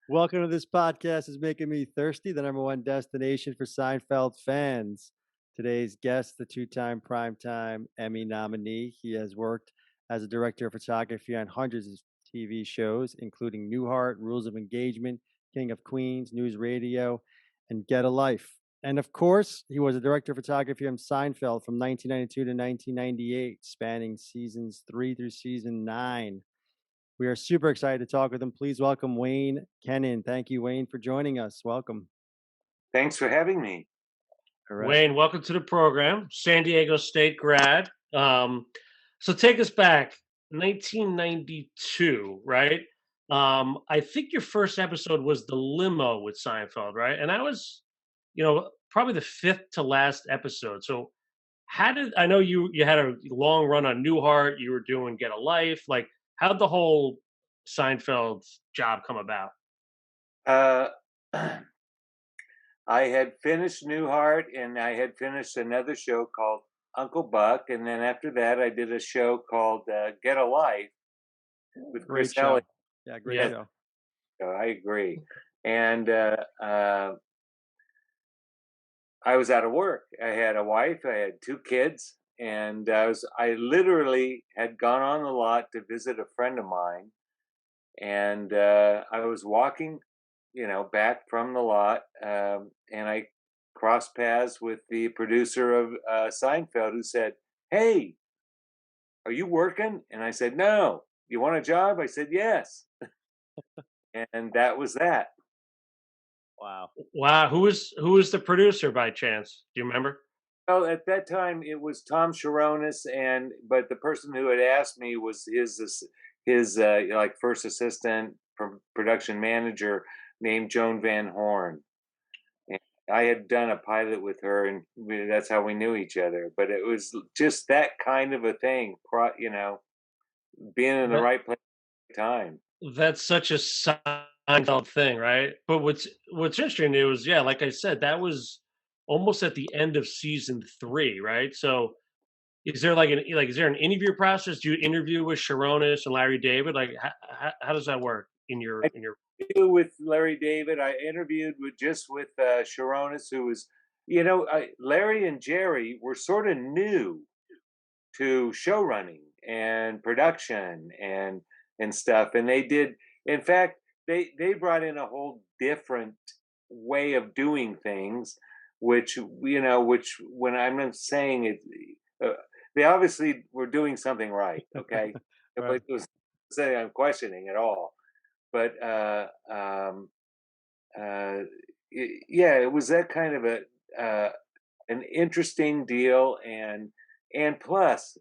Welcome to this podcast is making me thirsty, the number one destination for Seinfeld fans. Today's guest, the two-time primetime Emmy nominee. He has worked as a director of photography on hundreds of TV shows, including Newhart, Rules of Engagement, King of Queens, News Radio, and Get a Life. And of course, he was a director of photography on Seinfeld from 1992 to 1998, spanning seasons 3 through season 9. We are super excited to talk with him. Please welcome Wayne Kennan. Thank you, Wayne, for joining us. Welcome. Thanks for having me. All right. Wayne, welcome to the program. San Diego State grad. So take us back, 1992, right? I think your first episode was the limo with Seinfeld, right? And that was, probably the fifth to last episode. So how did I know you had a long run on Newhart? You were doing Get a Life. Like, how did the whole Seinfeld job come about? Uh, I had finished Newhart and I had finished another show called Uncle Buck. And then after that, I did a show called Get a Life with Great Chris show. Elliott. Yeah, great Yeah. show. So I agree. And I was out of work. I had a wife, I had two kids, and I literally had gone on the lot to visit a friend of mine. And I was walking, back from the lot, and I crossed paths with the producer of Seinfeld, who said, "Hey, are you working?" And I said, "No." "You want a job?" I said, "Yes." And that was that. Wow. Wow, who was the producer by chance? Do you remember? Well, at that time it was Tom Sharonis, but the person who had asked me was his like first assistant production manager named Joan Van Horn. And I had done a pilot with her, and that's how we knew each other. But it was just that kind of a thing, being in the That right place at the time. that's such a Seinfeld thing, right? But what's interesting is, yeah, like I said, that was almost at the end of season 3, right? So is there is there an interview process? Do you interview with Sharonis and Larry David? Like how does that work in your I in your interviewed with Larry David. I interviewed with Sharonis, who was, Larry and Jerry were sort of new to show running and production and stuff, and they did. In fact, they brought in a whole different way of doing things, which when I'm saying it, uh, they obviously were doing something right. Okay, Right. it was saying I'm questioning at all, but yeah, it was that kind of uh, an interesting deal, and plus,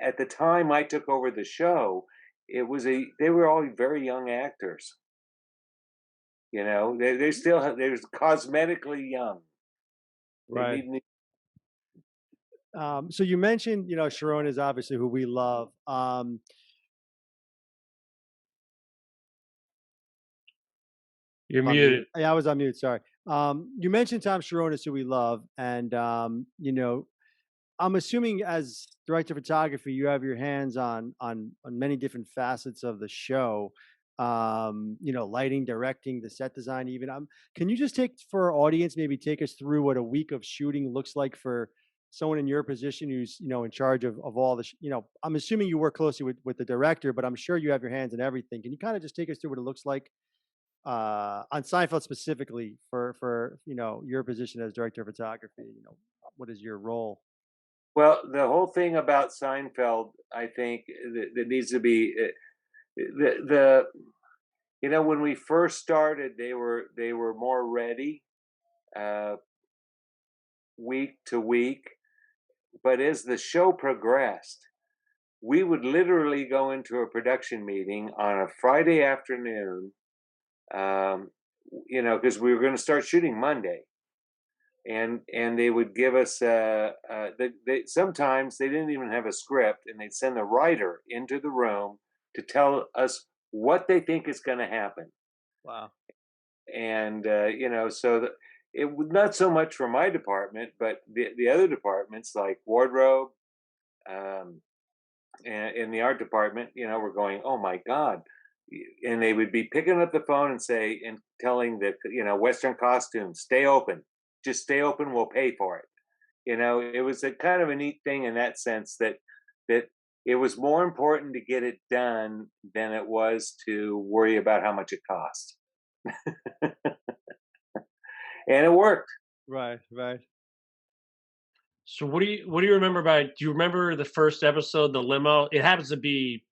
at the time I took over the show, they were all very young actors. They still they're cosmetically young. They Right. need. So you mentioned, Sharon is obviously who we love. you're I'm mute. muted. Yeah, I was on mute. Sorry. You mentioned Tom Sharonis, who we love, and I'm assuming as director of photography, you have your hands on many different facets of the show. Lighting, directing, the set design, even. Can you just for our audience, maybe take us through what a week of shooting looks like for someone in your position who's in charge of all the. I'm assuming you work closely with the director, but I'm sure you have your hands in everything. Can you kind of just take us through what it looks like on Seinfeld specifically for your position as director of photography? What is your role? Well, the whole thing about Seinfeld, I think, that needs to be the when we first started, they were more ready, uh, week to week. But as the show progressed, we would literally go into a production meeting on a Friday afternoon, um, because we were going to start shooting Monday, and they would give us sometimes they didn't even have a script, and they'd send the writer into the room to tell us what they think is going to happen. Wow. And so it was not so much for my department, but the other departments like wardrobe, and in the art department, we're going, oh my god, and they would be picking up the phone and telling that, Western costumes, stay open, just stay open, we'll pay for it. It was a kind of a neat thing in that sense that it was more important to get it done than it was to worry about how much it cost. And it worked. Right, right. So what do you remember about? Do you remember the first episode, the limo? It happens to be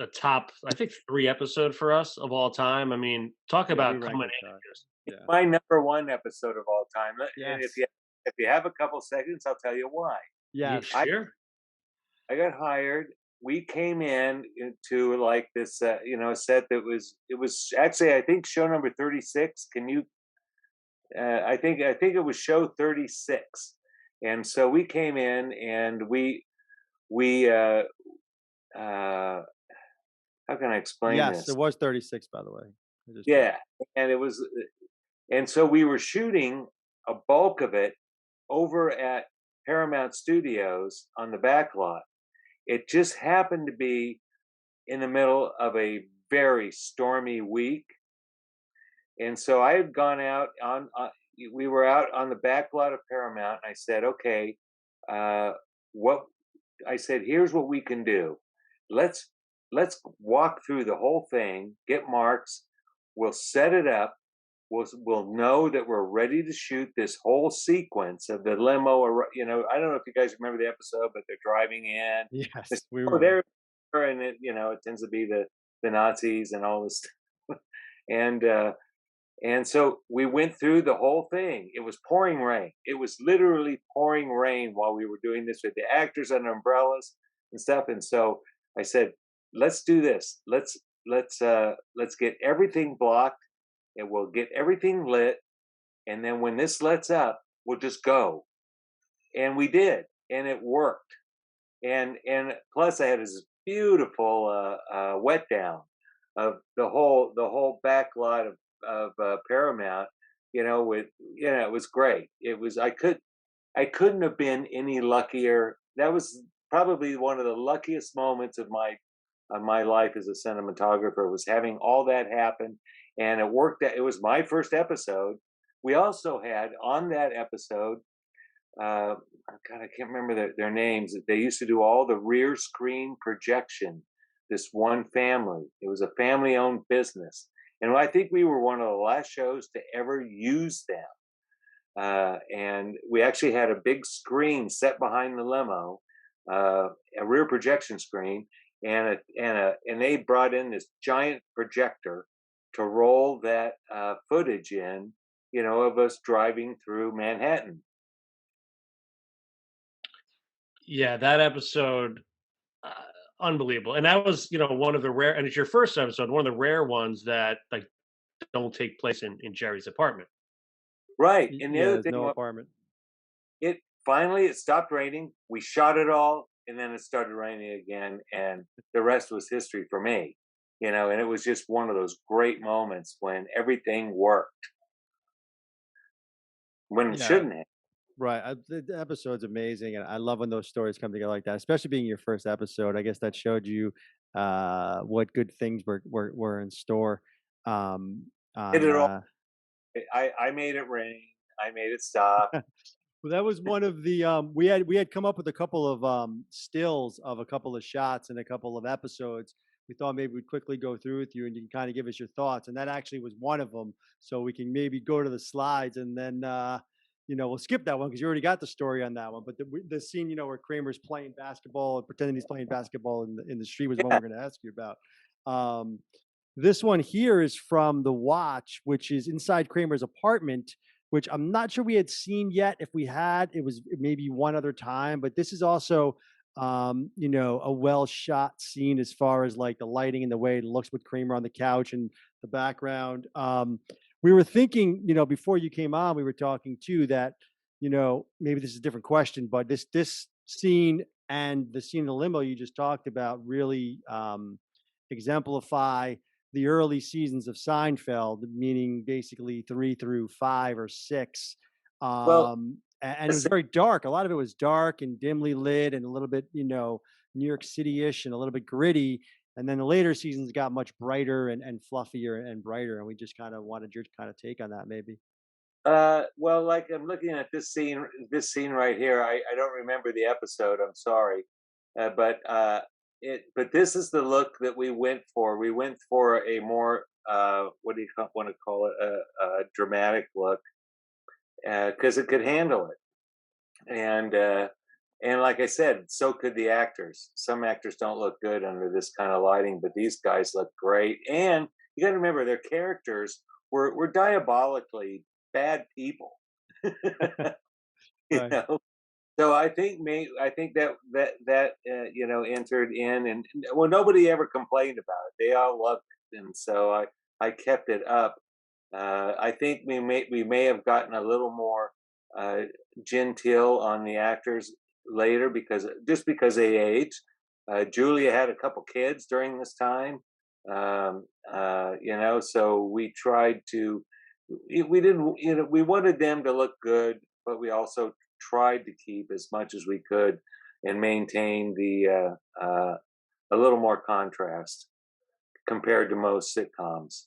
a top, I think, 3 episode for us of all time. I mean, talk Yeah, we about rank coming it in high. and just Yeah. My number one episode of all time. And Yes. if you have a couple seconds, I'll tell you why. you Yes. sure? I got hired. We came in into like this, set that it was actually, I think, show number 36. Can you? I think it was show 36, and so we came in and we how can I explain Yes, this? it was 36, by the way. I just checked. Yeah, and it was, and so we were shooting a bulk of it over at Paramount Studios on the back lot. It just happened to be in the middle of a very stormy week. And so I had gone out we were out on the back lot of Paramount. And I said, okay, uh, what, I said, here's what we can do. Let's, let's walk through the whole thing, get marks. We'll set it up. We'll know that we're ready to shoot this whole sequence of the limo. I don't know if you guys remember the episode, but they're driving in. Yes, It's, we oh, remember. there, and it tends to be the Nazis and all this stuff. and and so we went through the whole thing. It was pouring rain. It was literally pouring rain while we were doing this with the actors under umbrellas and stuff. And so I said, let's do this. Let's get everything blocked and we'll get everything lit. And then when this lets up, we'll just go. And we did, and it worked. And plus I had this beautiful wet down of the whole back lot of Paramount, with it was great. It was I couldn't have been any luckier. That was probably one of the luckiest moments of my life as a cinematographer, was having all that happen, and it worked. It was my first episode. We also had on that episode, God, I can't remember their names. They used to do all the rear screen projection. This one family. It was a family-owned business, and I think we were one of the last shows to ever use them. And we actually had a big screen set behind the limo, a rear projection screen, and they brought in this giant projector to roll that footage in, of us driving through Manhattan. Yeah, that episode, uh, unbelievable. And that was, one of the rare, and it's your first episode, one of the rare ones that like don't take place in Jerry's apartment. Right. And the Yeah, other there's thing no was, apartment. it stopped raining. We shot it all, and then it started raining again, and the rest was history for me. And it was just one of those great moments when everything worked when it Yeah, shouldn't have. right. The episode's amazing, and I love when those stories come together like that, especially being your first episode. I guess that showed you what good things were in store. Did On it all. I made it rain. I made it stop. Well, that was one of the we had come up with a couple of stills of a couple of shots and a couple of episodes. We thought maybe we'd quickly go through with you and you can kind of give us your thoughts. And that actually was one of them. So we can maybe go to the slides and then we'll skip that one because you already got the story on that one. But the scene, where Kramer's playing basketball and pretending he's playing basketball in the street was one Yeah. we're going to ask you about. Um, this one here is from The Watch, which is inside Kramer's apartment, which I'm not sure we had seen yet. If we had, it was maybe one other time, but this is also, a well shot scene as far as like the lighting and the way it looks with Kramer on the couch and the background. We were thinking, before you came on, we were talking too that, maybe this is a different question, but this scene and the scene in the limo you just talked about really exemplify the early seasons of Seinfeld, meaning basically 3 through 5 or 6. Well, And it was listen, very dark. A lot of it was dark and dimly lit and a little bit, New York City-ish and a little bit gritty. And then the later seasons got much brighter and fluffier and brighter, and we just kind of wanted your kind of take on that, maybe. Well, like I'm looking at this scene right here. I don't remember the episode. I'm sorry, but this is the look that we went for. We went for a more what do you want to call it, a dramatic look, because it could handle it. And like I said, so could the actors. Some actors don't look good under this kind of lighting, but these guys look great. And you got to remember, their characters were diabolically bad people. you Right. know, so I think that entered in, and well, nobody ever complained about it. They all loved it, and so I kept it up. I think we may have gotten a little more uh, genteel on the actors later, because they aged. Julia had a couple kids during this time, so we tried to. We didn't, we wanted them to look good, but we also tried to keep as much as we could and maintain the a little more contrast compared to most sitcoms.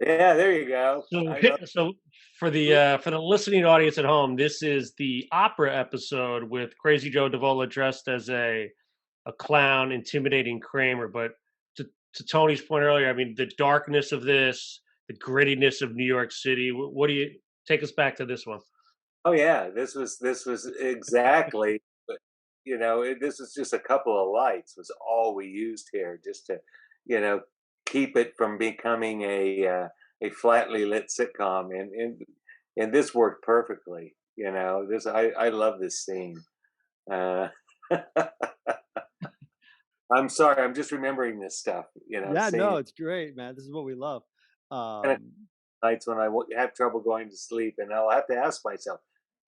Yeah, there you go. So, I know. so for the listening audience at home, this is the opera episode with Crazy Joe Davola dressed as a clown intimidating Kramer. But to to Tony's point earlier, I mean, the darkness of this, the grittiness of New York City. What do you take us back to this one? Oh yeah, this was exactly. But this was just a couple of lights was all we used here, just to, you know, keep it from becoming a flatly lit sitcom, and this worked perfectly. This I love this scene. Uh, I'm sorry, I'm just remembering this stuff. Yeah, no, Seeing it's great, man. This is what we love. kind of Um, nights when I have trouble going to sleep, and I'll have to ask myself,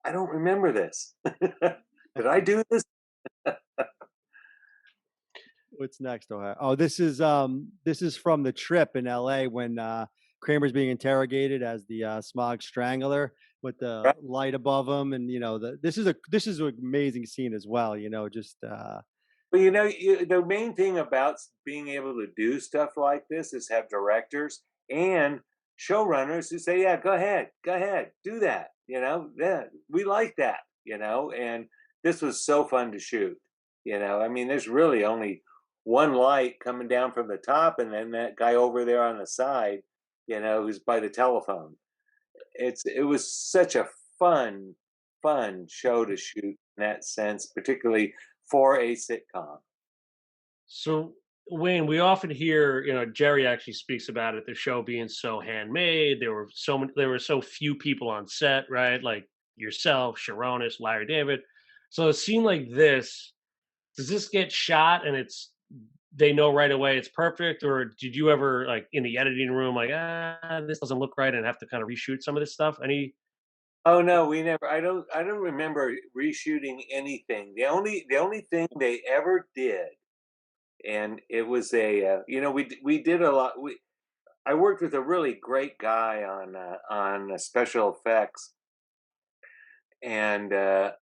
I don't remember this. Did I do this? what's next, Ohio? Oh, this is from the trip in LA when Kramer's being interrogated as the smog strangler with the Right. light above him, and this is an amazing scene as well. Just Well, the main thing about being able to do stuff like this is have directors and showrunners who say, "Yeah, go ahead, do that." Yeah, we like that. And this was so fun to shoot. I mean, there's really only one light coming down from the top, and then that guy over there on the side, who's by the telephone. It was such a fun, fun show to shoot in that sense, particularly for a sitcom. So, Wayne, we often hear, Jerry actually speaks about it, the show being so handmade. There were so few people on set, right? Like yourself, Sharonis, Larry David. So a scene like this, does this get shot and they know right away it's perfect, or did you ever like in the editing room like this doesn't look right and have to kind of reshoot some of this stuff? Any Oh no, we never. I don't remember reshooting anything. The only thing they ever did, and it was we did a lot. I worked with a really great guy on special effects, and the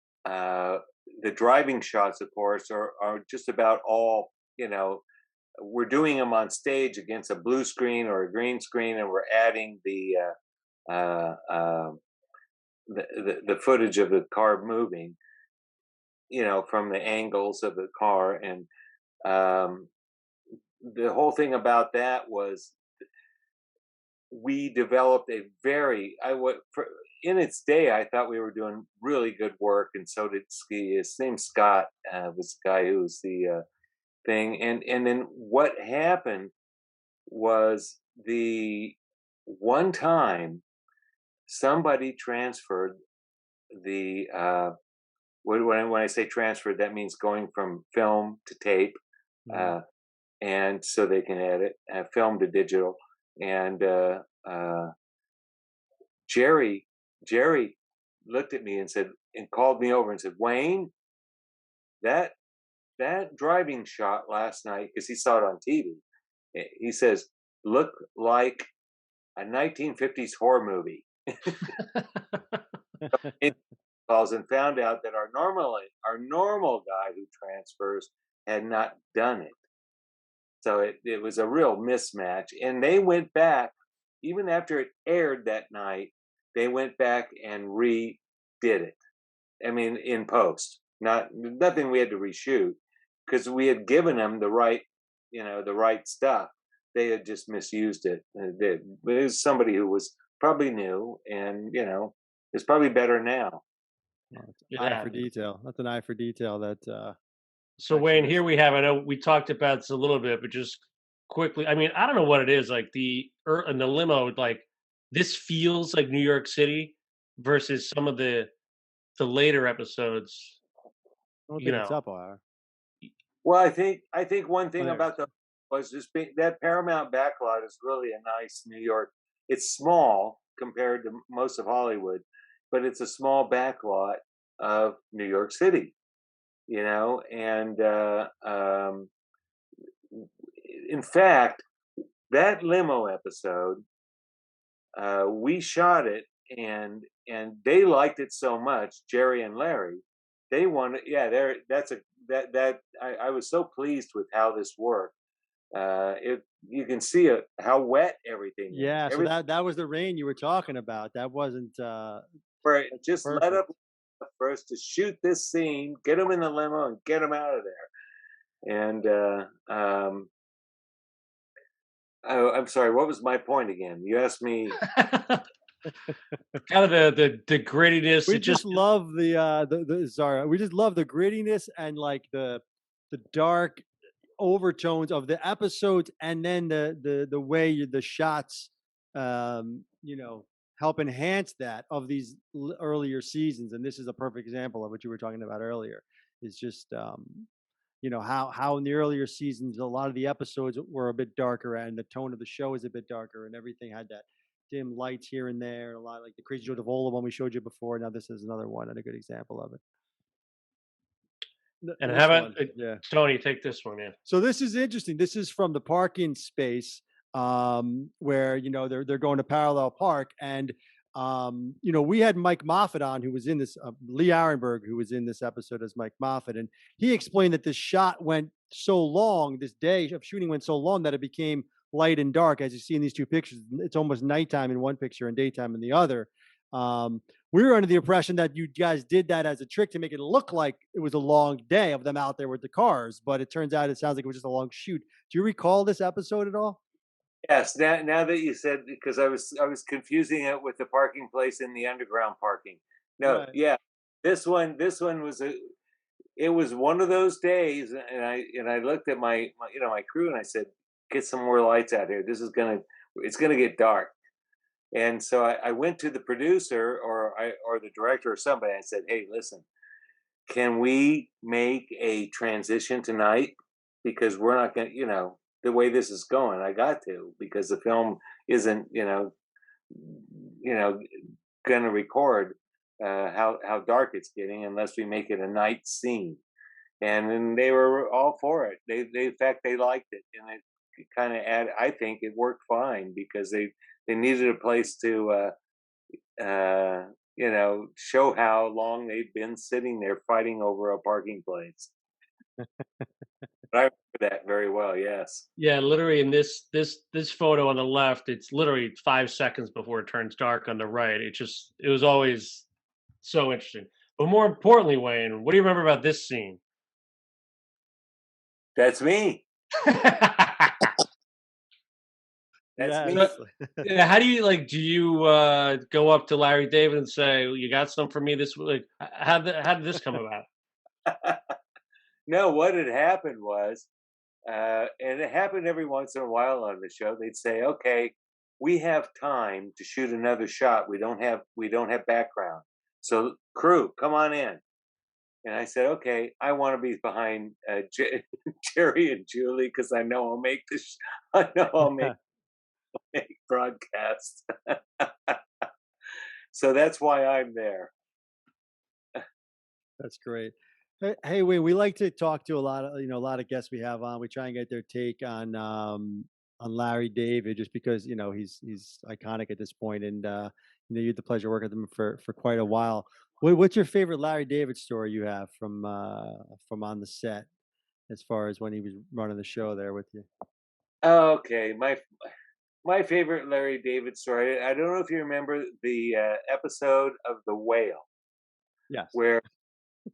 driving shots, of course, are just about all. We're doing them on stage against a blue screen or a green screen, and we're adding uh, uh, um, the footage of the car moving, from the angles of the car. And um, the whole thing about that was we developed a very, in its day, I thought we were doing really good work, and so did Ski. His name Scott was the guy who was the thing. And then what happened was the one time somebody transferred the when I say transferred, that means going from film to tape, mm, uh, and so they can edit film to digital. And uh, Jerry Jerry looked at me and said, and called me over and said, "Wayne, that that driving shot last night, because he saw it on TV. He says, look like a 1950s horror movie." It calls and found out that our normal guy who transfers had not done it. So it was a real mismatch. And they went back, even after it aired that night, they went back and redid it. I mean, in post, nothing we had to reshoot because we had given them the right, the right stuff. They had just misused it. It was somebody who was probably new, and is probably better now. Well, it's It eye for happened. detail. That's an eye for detail that So actually Wayne, missed. here we have. I know we talked about this a little bit, but just quickly. I mean, I don't know what it is. Like in the limo, like this feels like New York City versus some of the later episodes. I don't You think it's know, up, or Well, I think one oh, thing there it about is. the was just that Paramount backlot is really a nice New York. It's small compared to most of Hollywood, but it's a small backlot of New York City. And in fact, that limo episode, we shot it, and they liked it so much, Jerry and Larry. They wanted, yeah, there. That's a that I was so pleased with how this worked. It You can see it, how wet everything is. Yeah, so Everything that was the rain you were talking about. That wasn't for it that's just let up perfect. for us to shoot this scene, get them in the limo, and get them out of there. And oh, I'm sorry. What was my point again? You asked me. kind of the grittiness. We It just just love the sorry, we just love the grittiness and like the dark overtones of the episodes, and then the way the shots help enhance that of these earlier seasons. And this is a perfect example of what you were talking about earlier. Is just how in the earlier seasons a lot of the episodes were a bit darker and the tone of the show is a bit darker and everything had that dim lights here and there, a lot like the Crazy Joe Davola one we showed you before. Now this is another one and a good example of it. and how This about one, yeah. Tony? Take this one, yeah. So this is interesting. This is from the parking space, where they're going to Parallel Park, and we had Mike Moffat on, who was in this, Lee Arenberg, who was in this episode as Mike Moffat, and he explained that this shot went so long, this day of shooting went so long that it became light and dark, as you see in these two pictures. It's almost nighttime in one picture and daytime in the other. Um, we were under the impression that you guys did that as a trick to make it look like it was a long day of them out there with the cars, but it turns out it sounds like it was just a long shoot. Do you recall this episode at all? Yes, now that you said, because I was confusing it with the parking place in the underground parking. No, Right. yeah, this one was it was one of those days, and I looked at my crew, and I said, "Get some more lights out here. It's gonna get dark." And so I went to the producer, or the director, or somebody. I said, "Hey, listen, can we make a transition tonight? Because we're not going to, the way this is going, I got to, because the film isn't, you know, going to record how dark it's getting unless we make it a night scene." And then they were all for it. In fact, they liked it, and it kind of add. I think it worked fine because they needed a place to show how long they've been sitting there fighting over a parking place. I remember that very well. Yes. Yeah, literally in this photo on the left, it's literally 5 seconds before it turns dark on the right. It was always so interesting. But more importantly, Wayne, what do you remember about this scene? That's me. That's So, me. Yes. yeah, how do you like? Do you go up to Larry David and say, "You got some for me this week"? How did this come about? No, what had happened was, and it happened every once in a while on the show. They'd say, "Okay, we have time to shoot another shot. We don't have background. So crew, come on in." And I said, "Okay, I want to be behind Jerry and Julie because I know I'll make this. I know I'll make broadcast." So that's why I'm there. That's great. Hey, Wayne, we like to talk to a lot of guests we have on. We try and get their take on Larry David, just because he's iconic at this point, and you had the pleasure of working with him for quite a while. What's your favorite Larry David story you have from on the set, as far as when he was running the show there with you? Okay, my favorite Larry David story. I don't know if you remember the episode of the whale, Yes. where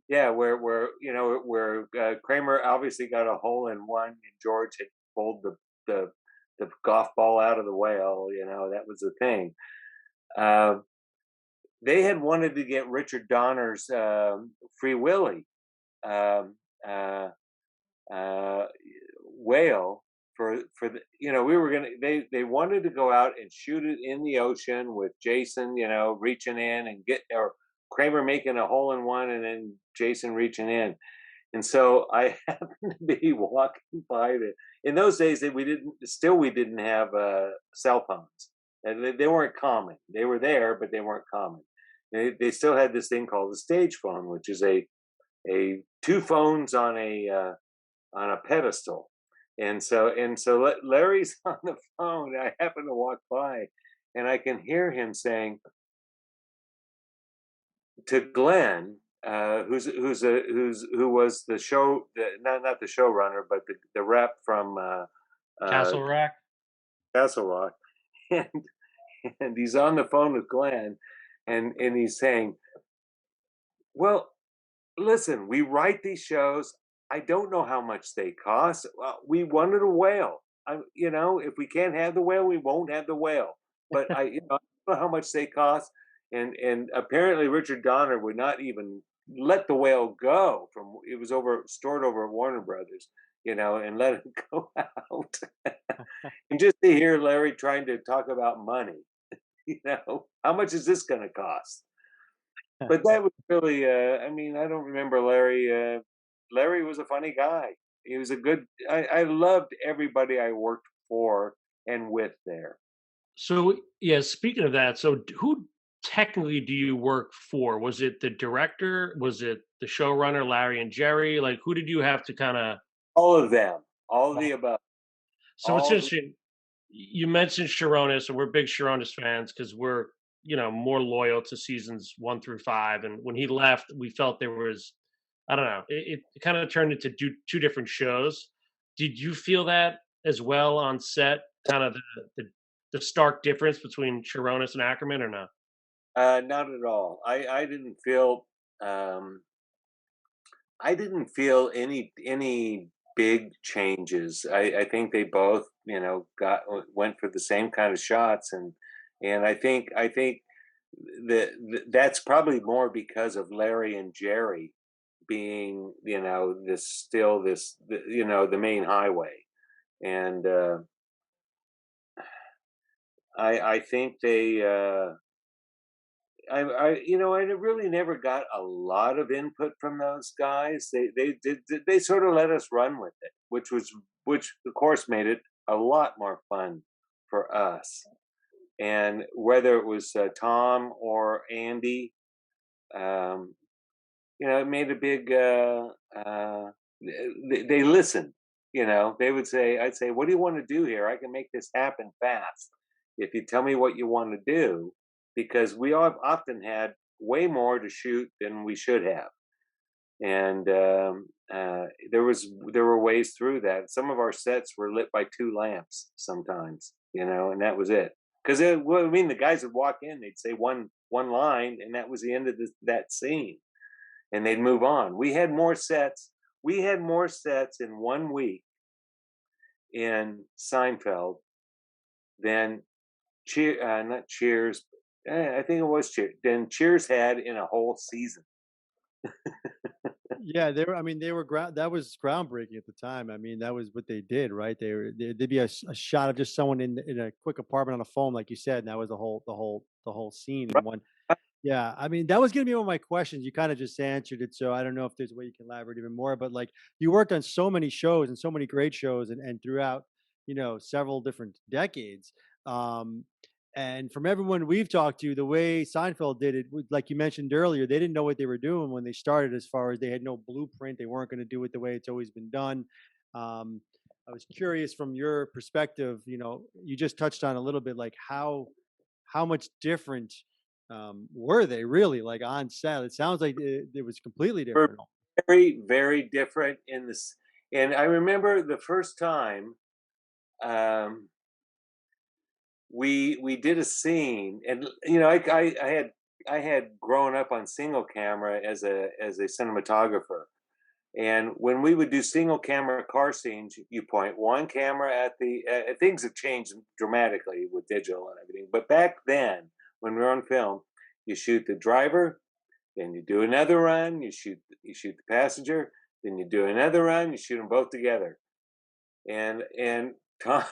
yeah, where where Kramer obviously got a hole in one, and George had pulled the the golf ball out of the whale. You know, that was the thing. Um, they had wanted to get Richard Donner's Free Willy um, uh, uh, whale for the we were gonna they wanted to go out and shoot it in the ocean with Jason reaching in and get or Kramer making a hole in one and then Jason reaching in. And so I happened to be walking by the in those days that we didn't have cell phones. And they weren't common. They were there, but they weren't common. They still had this thing called the stage phone, which is a two phones on a pedestal. And so Larry's on the phone. I happen to walk by, and I can hear him saying to Glenn, who was the show, not the showrunner, but the rep from uh, Castle Rock. Castle Rock, and and he's on the phone with Glenn, and he's saying, "Well, listen, we write these shows. I don't know how much they cost. Well, we wanted a whale. If we can't have the whale, we won't have the whale. But I don't know how much they cost." And apparently Richard Donner would not even let the whale go from it was stored over at Warner Brothers, and let it go out. And just to hear Larry trying to talk about money, how much is this going to cost? But that was really, I mean, I don't remember Larry. Larry was a funny guy. He was a good. I loved everybody I worked for and with there. So yeah, speaking of that, so who technically do you work for? Was it the director? Was it the showrunner, Larry and Jerry? Like, who did you have to kind of? All of them, all of the above, So it's all the. interesting. You mentioned Sharonis, and we're big Sharonis fans because we're more loyal to seasons 1 through 5. And when he left, we felt there was, I don't know, it kind of turned into two different shows. Did you feel that as well on set? Kind of the stark difference between Sharonis and Ackerman, or no? Not at all. Um, I didn't feel any big changes. I think they both, got went for the same kind of shots, and I think that's probably more because of Larry and Jerry being, the main highway, and I think they. I really never got a lot of input from those guys. They sort of let us run with it, which of course made it a lot more fun for us. And whether it was Tom or Andy, um, it made a big. They listened. They would say, "I'd say, what do you want to do here? I can make this happen fast if you tell me what you want to do." Because we have often had way more to shoot than we should have, and there were ways through that. Some of our sets were lit by two lamps sometimes, and that was it. Because well, I mean, the guys would walk in, they'd say one line, and that was the end of that scene, and they'd move on. We had more sets. We had more sets in 1 week in Seinfeld than not Cheers. I think it was Cheers. Than Cheers had in a whole season. Yeah, they were. I mean, they were that was groundbreaking at the time. I mean, that was what they did, right? There'd be a shot of just someone in a quick apartment on a phone, like you said, and that was the whole scene in one. Yeah, I mean, that was gonna be one of my questions. You kind of just answered it, so I don't know if there's a way you can elaborate even more. But like, you worked on so many shows and so many great shows, and throughout, several different decades. Um, and from everyone we've talked to, the way Seinfeld did it, like you mentioned earlier, they didn't know what they were doing when they started. As far as they had no blueprint, they weren't going to do it the way it's always been done. Um, I was curious from your perspective. You just touched on a little bit, like how much different were they really, like, on set? It sounds like it was completely We're different. very, very different in this. And I remember the first time um, we did a scene, and you know, I had grown up on single camera as a cinematographer, and when we would do single camera car scenes, you point one camera at the. Things have changed dramatically with digital and everything, but back then, when we were on film, you shoot the driver, then you do another run, you shoot the passenger, then you do another run, you shoot them both together. And Tom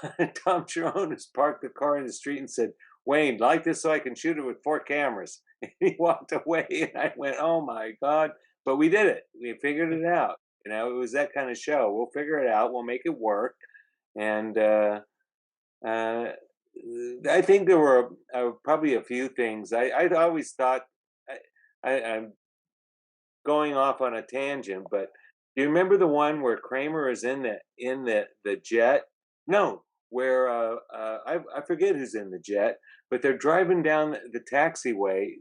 Tom Sharonis parked the car in the street and said, "Wayne, like this so I can shoot it with four cameras." And he walked away, and I went, "Oh my god!" But we did it. We figured it out. You know, it was that kind of show. We'll figure it out. We'll make it work. And uh, I think there were probably a few things. I always thought I'm going off on a tangent, but do you remember the one where Kramer is in the jet? No, where I forget who's in the jet, but they're driving down the taxiway,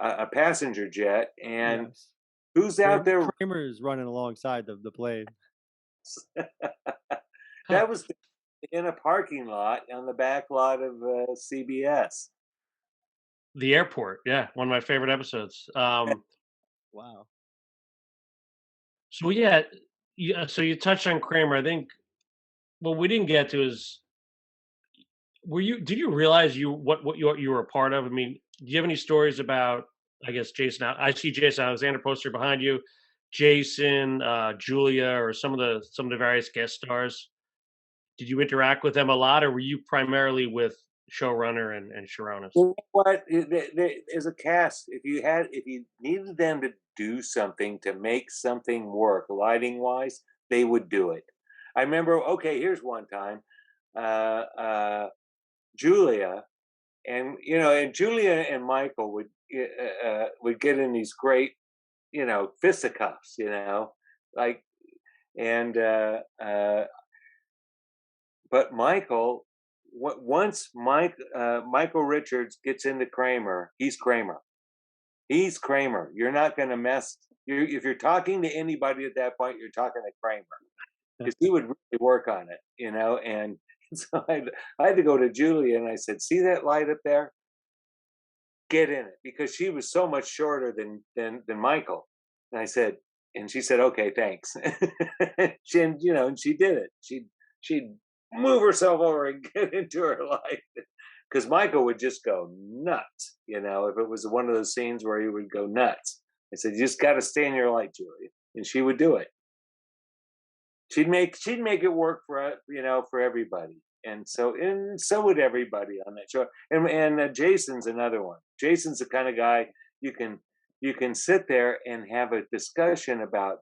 a passenger jet, and Yes. who's out there? Kramer is running alongside the plane. Huh. That was in a parking lot on the back lot of CBS. The airport, yeah, one of my favorite episodes. Wow. So yeah, so you touched on Kramer. I think what we didn't get to is, did you realize you were a part of? I mean, do you have any stories about, I guess, Jason? I see Jason Alexander poster behind you, Jason, Julia, or some of the various guest stars. Did you interact with them a lot, or were you primarily with showrunner and Sharonis? You know what? As a cast, if you needed them to do something to make something work lighting wise, they would do it. I remember. Okay, here's one time, uh, uh, Julia and Julia and Michael would get in these great fisticuffs, like and but once Michael Richards gets into Kramer, he's Kramer. He's Kramer. You're not going to mess. If you're talking to anybody at that point, you're talking to Kramer because he would really work on it. And so I had to go to Julia and I said, "See that light up there? Get in it," because she was so much shorter than Michael. And I said, and she said, "Okay, thanks." And she did it. She'd move herself over and get into her life because Michael would just go nuts. If it was one of those scenes where he would go nuts. I said, "You just got to stay in your light, Julia," and she would do it. She'd make it work for everybody, and so would everybody on that show. And Jason's another one. Jason's the kind of guy you can sit there and have a discussion about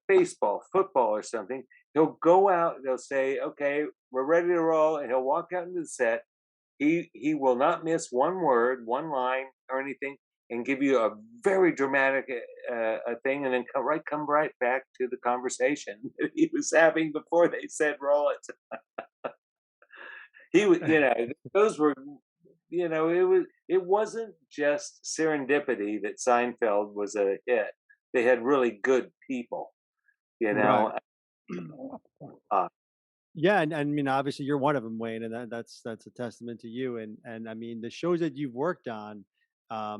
baseball, football, or something. He'll go out. They'll say, "Okay, we're ready to roll," and he'll walk out into the set. He will not miss one word, one line, or anything, and give you a very dramatic a thing, and then come right back to the conversation that he was having before they said roll it. He was, those were, it wasn't just serendipity that Seinfeld was a hit. They had really good people, you Right. know. Uh, Yeah, and I mean, obviously, you're one of them, Wayne, and that's a testament to you. And I mean, the shows that you've worked on,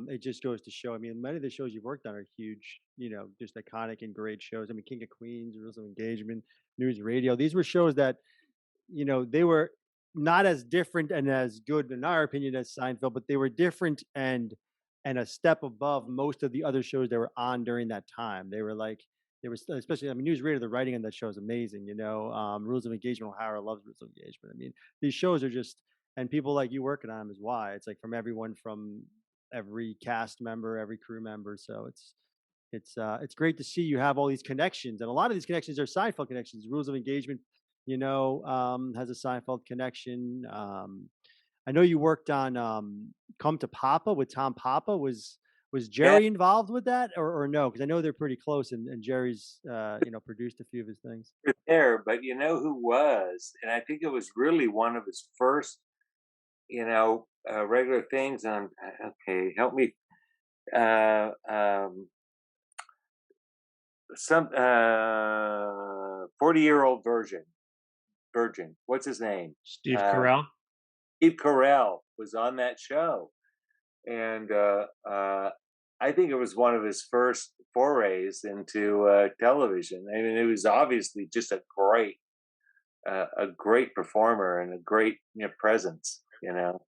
it just goes to show. I mean, many of the shows you've worked on are huge, just iconic and great shows. I mean, King of Queens, Rules of Engagement, News Radio. These were shows that they were not as different and as good in our opinion as Seinfeld, but they were different and a step above most of the other shows that were on during that time. They were like they were especially I mean News Radio, the writing on that show is amazing. Rules of Engagement. O'Hara loves Rules of Engagement. I mean these shows are just and people like you working on them is why it's like from every cast member, every crew member. So it's great to see you have all these connections, and a lot of these connections are Seinfeld connections. Rules of Engagement, has a Seinfeld connection. I know you worked on Come to Papa with Tom Papa. Was yeah, Jerry involved with that, or no? Because I know they're pretty close, and Jerry's produced a few of his things. there, but you know who was, and I think it was really one of his first, regular things on. Okay, help me. Uh, um, some 40-year-old version. Virgin. What's his name? Steve Uh, Carell. Steve Carell was on that show, and I think it was one of his first forays into television. I mean, it was obviously just a great performer and a great presence. You know.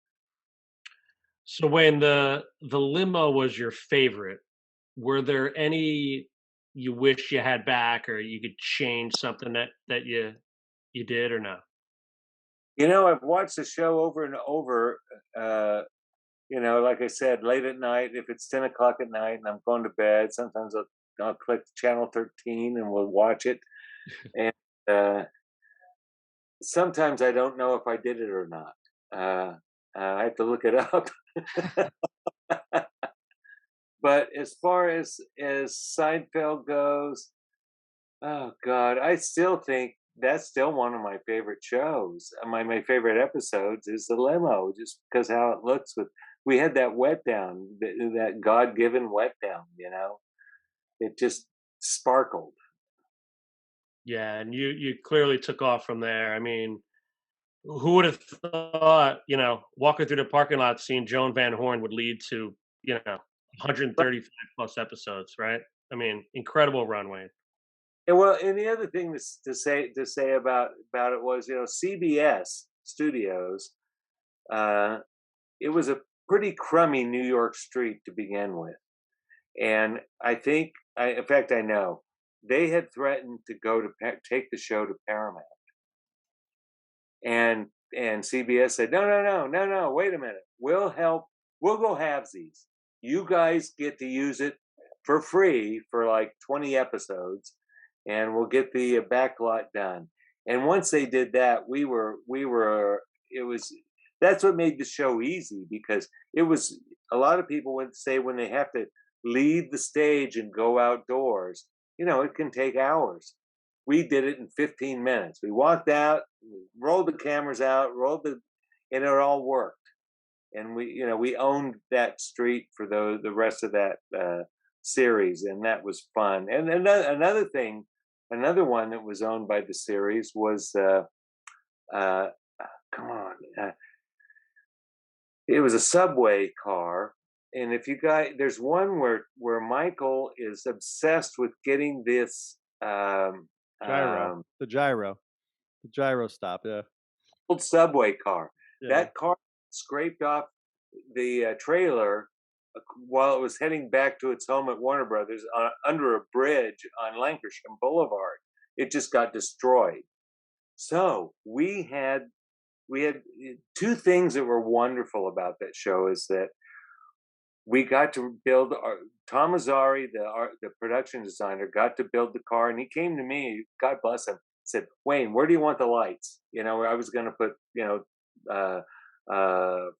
So when the limo was your favorite, were there any you wish you had back, or you could change something that you did or no? I've watched the show over and over. Like I said, late at night, if it's 10 o'clock at night and I'm going to bed, sometimes I'll click channel 13 and we'll watch it. And uh, sometimes I don't know if I did it or not. I have to look it up. But as far as Seinfeld goes, oh God, I still think that's still one of my favorite shows. My favorite episodes is the limo, just because how it looks. We had that wet down, that God given wet down. It just sparkled. Yeah, and you clearly took off from there. I mean, who would have thought, walking through the parking lot, seeing Joan Van Horn would lead to, 135 plus episodes, right? I mean, incredible runway. And well, and the other thing to say about it was, CBS Studios. Uh, it was a pretty crummy New York street to begin with. And I think, in fact, I know they had threatened to go to take the show to Paramount, and CBS said, no, no, no, no, no, wait a minute, we'll help, we'll go halvesies. You guys get to use it for free for like 20 episodes, and we'll get the backlot done. And once they did that, we were. It was that's what made the show easy, because it was, a lot of people would say when they have to leave the stage and go outdoors, it can take hours. We did it in 15 minutes. We walked out, rolled the cameras out, and it all worked. And we owned that street for the rest of that series, and that was fun. And another thing, another one that was owned by the series was uh, come on, it was a subway car. And if you guys, there's one where Michael is obsessed with getting this Gyro, the gyro stop. Yeah, old subway car. yeah. That car scraped off the trailer while it was heading back to its home at Warner Brothers under a bridge on Lancashire Boulevard. It just got destroyed. So we had two things that were wonderful about that show, is that we got to build Tom Azzari, the production designer, got to build the car, and he came to me, God bless him, said, Wayne, where do you want the lights? Where I was going to put,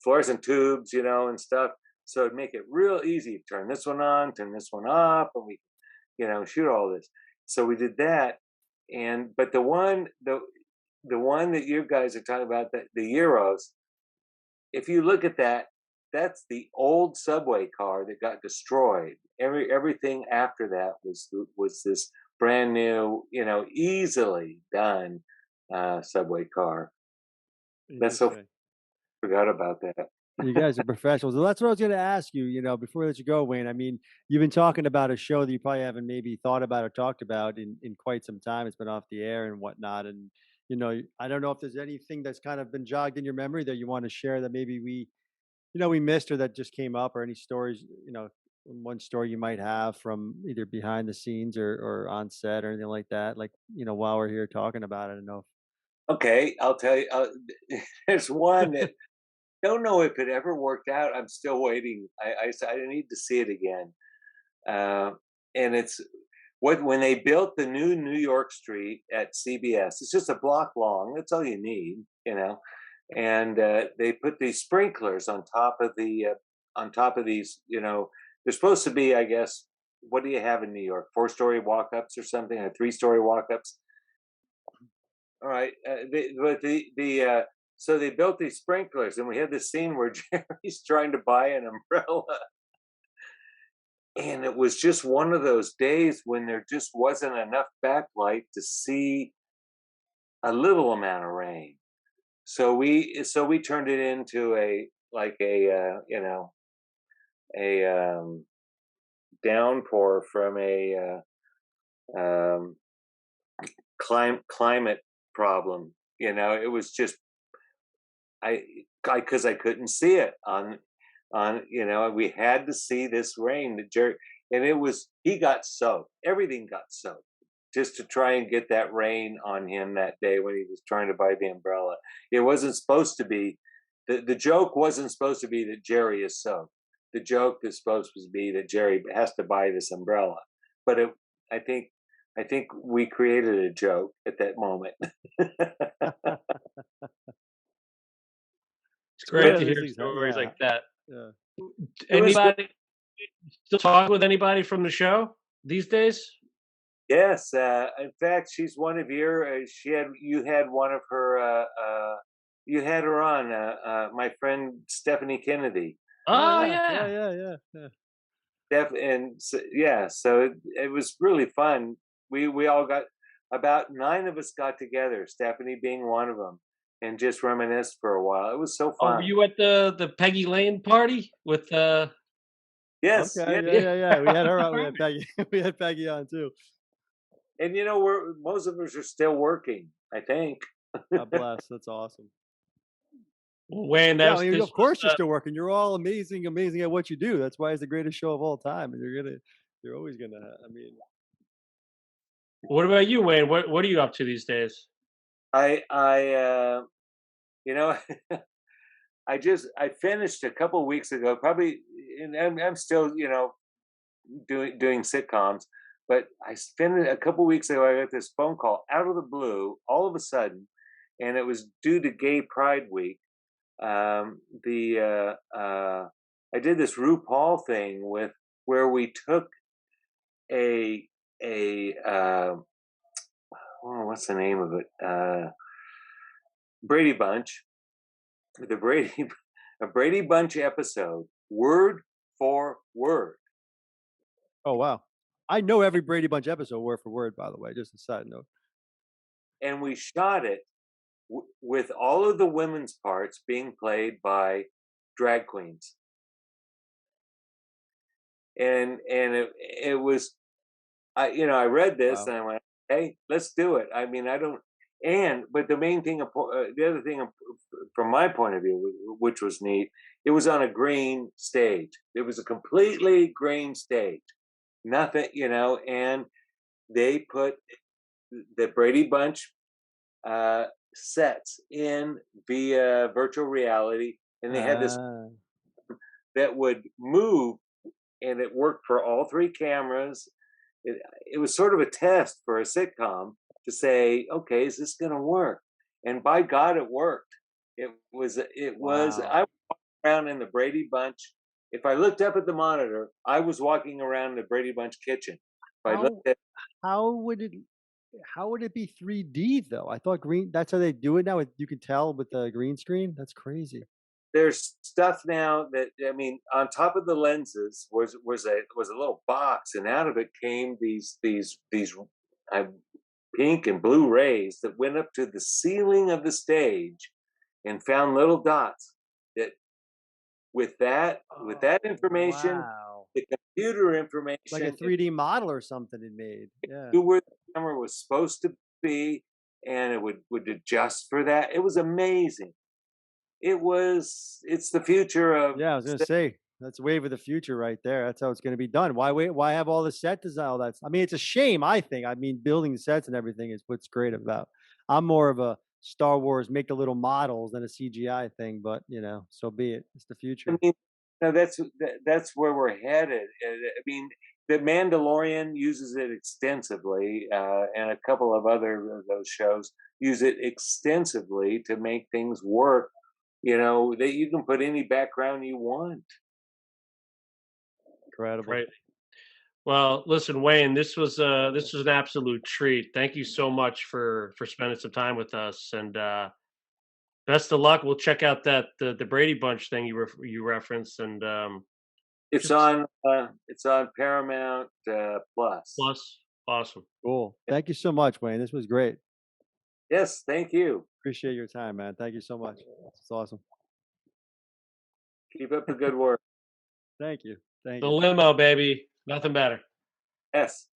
fluorescent tubes, and stuff. So it'd make it real easy. Turn this one on, turn this one off, and we, shoot all this. So we did that. But the one that you guys are talking about, the Euros, if you look at that, that's the old subway car that got destroyed. Everything after that was this brand new, easily done subway car. That's so, Interesting. forgot about that. You guys are professionals. Well, that's what I was going to ask you. Before I let you go, Wayne. I mean, you've been talking about a show that you probably haven't maybe thought about or talked about in quite some time. It's been off the air and whatnot. And I don't know if there's anything that's kind of been jogged in your memory that you want to share that maybe we missed, or that just came up, or any stories. One story you might have from either behind the scenes or on set or anything like that. Like while we're here talking about it, I don't know. Okay, I'll tell you. There's one that don't know if it ever worked out. I'm still waiting. I need to see it again. And it's when they built the new New York street at CBS. It's just a block long. That's all you need. And they put these sprinklers on top of these. They're supposed to be, I guess. What do you have in New York? 4-story walk-ups or something, or 3-story walk-ups. All right, so they built these sprinklers, and we had this scene where Jerry's trying to buy an umbrella, and it was just one of those days when there just wasn't enough backlight to see a little amount of rain. So we turned it into a like a a downpour from a um, climate problem. It was just I because I couldn't see it on we had to see this rain. The jerk, and it was he got soaked. Everything got soaked just to try and get that rain on him that day when he was trying to buy the umbrella. It wasn't supposed to be the joke wasn't supposed to be that Jerry is soaked. The joke is supposed to be that Jerry has to buy this umbrella. But I think I think we created a joke at that moment. It's It's great great how to these hear things stories like that. yeah. It was Anybody still talk with anybody from the show these days? Yes. In fact, she's one of your. She had you had one of her. You had her on. My friend Stephanie Kennedy. Oh, Oh yeah. Yeah, yeah. yeah, yeah, yeah. Yeah, so it was really fun. We all got about 9 of us got together. Stephanie being one of them, and just reminisced for a while. It was so Oh, were fun. you at the Peggy Lane party with Yes, Okay, yeah, yeah, yeah. yeah, yeah. We had her on, we Alright. had Peggy we had Peggy on too. and we're most of us are still working. I think. God bless, that's awesome. Well, Wayne, Yeah, I mean, this of was course you're still working. You're all amazing, amazing at what you do. That's why it's the greatest show of all time, and you're always gonna I mean what about you, Wayne? What are you up to these days? I you know I finished a couple weeks ago, probably, and I'm still doing sitcoms, but I finished a couple weeks ago. I got this phone call out of the blue, all of a sudden, and it was due to Gay Pride Week. The I did this RuPaul thing with where we took a oh, what's the name of it? Brady Bunch, the Brady a Brady Bunch episode, word for word, oh wow. I know every Brady Bunch episode word for word, by the way, just a side note. and we shot it with all of the women's parts being played by drag queens, and it was I read this Wow. and I went, hey, let's do it. I mean, I don't. And but the main thing, the other thing from my point of view, which was neat, it was on a green stage. It was a completely green stage, nothing, and they put the Brady Bunch uh, sets in via virtual reality, and they had this Ah. that would move, and it worked for all three cameras. It was sort of a test for a sitcom to say, okay, is this going to work? And by God, it worked. It was. Wow. I walked around in the Brady Bunch. If I looked up at the monitor, I was walking around the Brady Bunch kitchen. If I How looked at how would it how would it be 3D though? I thought green that's how they do it now you can tell with the green screen? That's crazy. there's stuff now that, I mean, on top of the lenses was a little box, and out of it came these uh, pink and blue rays that went up to the ceiling of the stage and found little dots that with that Oh, information, wow. the computer Like a information, it 3D model or something it made. Yeah. knew where the camera was supposed to be, and it would adjust for that. It was amazing. It's the future of Yeah, I was gonna say, that's wave of the future right there. That's how it's gonna be done. Why wait? Why have all the set design? All that. I mean, it's a shame. I think. I mean, building sets and everything is what's great about. I'm more of a Star Wars make the little models than a CGI thing, but so be it. It's the I future. mean, no, that's where we're headed. I mean, The Mandalorian uses it extensively, and a couple of other of those shows use it extensively to make things work. That you can put any background you want. Incredible. Right. Well, listen, Wayne, this was an absolute treat. Thank you so much for spending some time with us, and best of luck. We'll check out the Brady Bunch thing you referenced, and It's just on Paramount Plus. plus awesome. Cool. Thank you so much, Wayne. This was great. Yes, thank you. Appreciate your time, man. Thank you so much. It's awesome. Keep up the good work. Thank you. Thank The you. limo, baby. Nothing better. Yes.